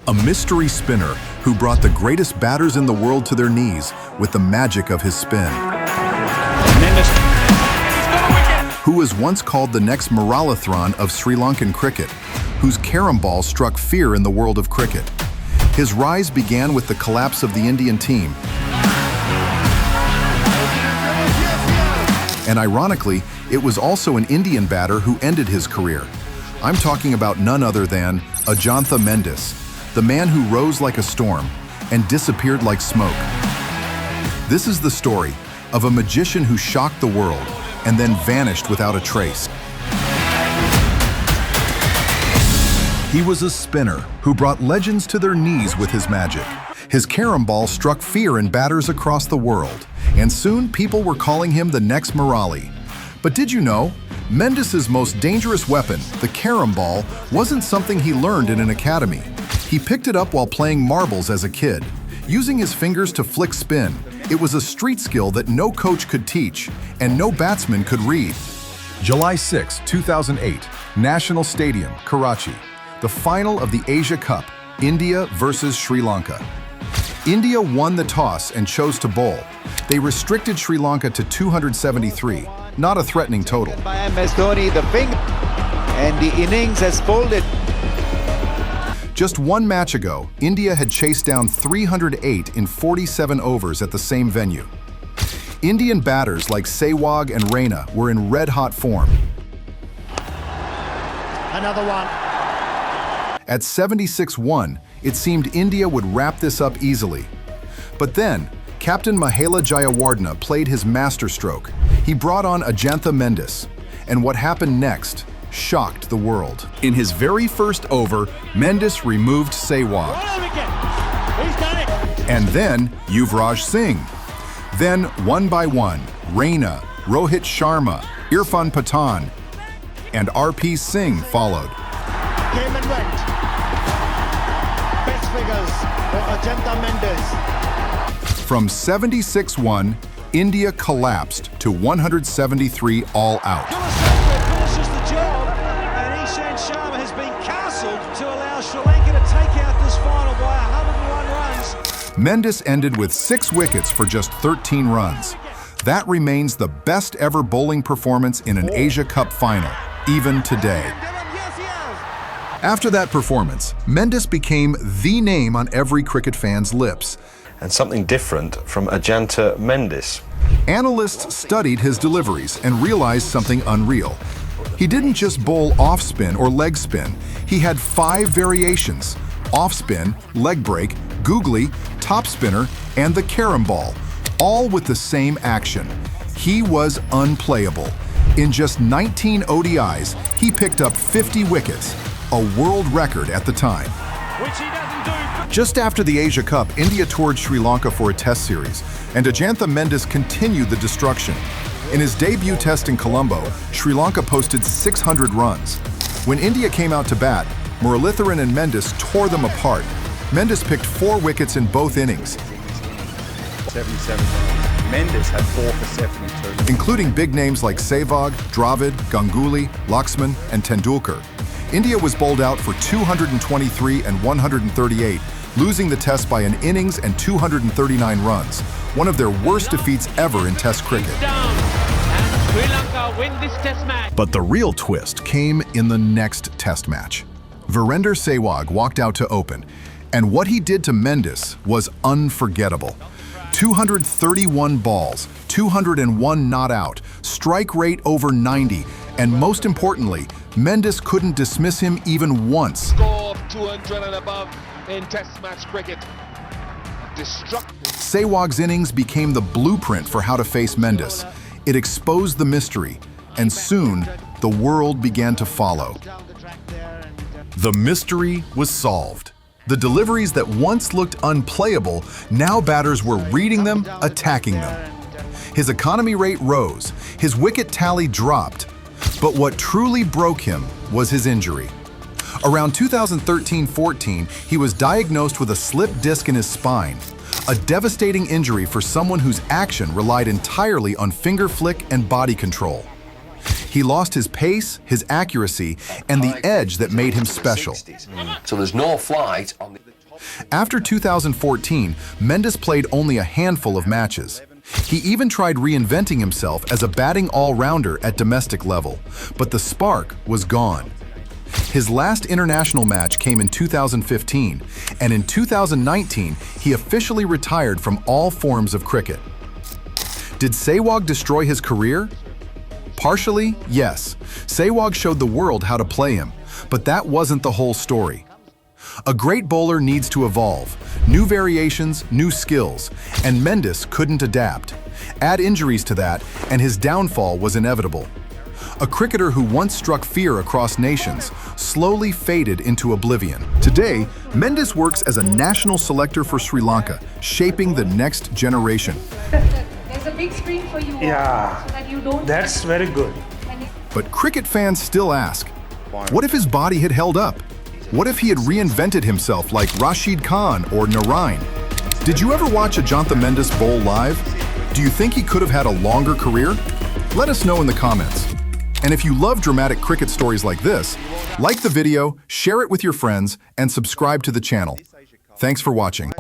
A mystery spinner who brought the greatest batters in the world to their knees with the magic of his spin. Who was once called the next Muralitharan of Sri Lankan cricket, whose Carrom ball struck fear in the world of cricket. His rise began with the collapse of the Indian team. And ironically, it was also an Indian batter who ended his career. I'm talking about none other than Ajantha Mendis, the man who rose like a storm and disappeared like smoke. This is the story of a magician who shocked the world and then vanished without a trace. He was a spinner who brought legends to their knees with his magic. His Carrom ball struck fear in batters across the world, and soon people were calling him the next Murali. But did you know, Mendis's most dangerous weapon, the Carrom ball, wasn't something he learned in an academy. He picked it up while playing marbles as a kid. Using his fingers to flick spin, it was a street skill that no coach could teach and no batsman could read. July 6, 2008, National Stadium, Karachi. The final of the Asia Cup, India versus Sri Lanka. India won the toss and chose to bowl. They restricted Sri Lanka to 273, not a threatening total. By MS Dhoni, the wing, and the innings has folded. Just one match ago, India had chased down 308 in 47 overs at the same venue. Indian batters like Sehwag and Raina were in red-hot form. Another one. At 76-1, it seemed India would wrap this up easily. But then, Captain Mahela Jayawardene played his masterstroke. He brought on Ajantha Mendis, and what happened next shocked the world. In his very first over, Mendis removed Sehwag. He's done it. And then Yuvraj Singh. Then, one by one, Raina, Rohit Sharma, Irfan Pathan, and RP Singh followed. Came and went. Best figures for Ajanta Mendis. From 76-1, India collapsed to 173 all out. Finishes the job, and Ishan Sharma has been castled to allow Sri Lanka to take out this final by 101 runs. Mendis ended with 6 wickets for just 13 runs. That remains the best ever bowling performance in an Asia Cup final, even today. After that performance, Mendis became the name on every cricket fan's lips. And something different from Ajanta Mendis. Analysts studied his deliveries and realized something unreal. He didn't just bowl off spin or leg spin. He had 5 variations: off spin, leg break, googly, top spinner, and the Carrom ball, all with the same action. He was unplayable. In just 19 ODIs, he picked up 50 wickets, a world record at the time. Which he doesn't do. Just after the Asia Cup, India toured Sri Lanka for a test series, and Ajantha Mendis continued the destruction. In his debut test in Colombo, Sri Lanka posted 600 runs. When India came out to bat, Muralitharan and Mendis tore them apart. Mendis picked 4 wickets in both innings, 77. Mendis had 4 for 72. including big names like Sehwag, Dravid, Ganguly, Laxman, and Tendulkar. India was bowled out for 223 and 138, losing the test by an innings and 239 runs, one of their worst defeats ever in Test cricket. And Sri Lanka win this test match. But the real twist came in the next Test match. Virender Sehwag walked out to open, and what he did to Mendis was unforgettable. 231 balls, 201 not out, strike rate over 90, and most importantly, Mendis couldn't dismiss him even once. Score 200 and above in Test match cricket. Destructive. Sehwag's innings became the blueprint for how to face Mendis. It exposed the mystery, and soon the world began to follow. The mystery was solved. The deliveries that once looked unplayable, now batters were reading them, attacking them. His economy rate rose, his wicket tally dropped, but what truly broke him was his injury. Around 2013-14, he was diagnosed with a slipped disc in his spine, a devastating injury for someone whose action relied entirely on finger flick and body control. He lost his pace, his accuracy, and the edge that made him special. So there's no flight on the... After 2014, Mendis played only a handful of matches. He even tried reinventing himself as a batting all-rounder at domestic level, but the spark was gone. His last international match came in 2015, and in 2019, he officially retired from all forms of cricket. Did Sehwag destroy his career? Partially, yes. Sehwag showed the world how to play him, but that wasn't the whole story. A great bowler needs to evolve, new variations, new skills, and Mendis couldn't adapt. Add injuries to that, and his downfall was inevitable. A cricketer who once struck fear across nations slowly faded into oblivion. Today, Mendis works as a national selector for Sri Lanka, shaping the next generation. There's a big screen for you Yeah, so that you don't... that's very good. But cricket fans still ask, what if his body had held up? What if he had reinvented himself like Rashid Khan or Narain? Did you ever watch Ajantha Mendis bowl live? Do you think he could have had a longer career? Let us know in the comments. And if you love dramatic cricket stories like this, like the video, share it with your friends, and subscribe to the channel. Thanks for watching.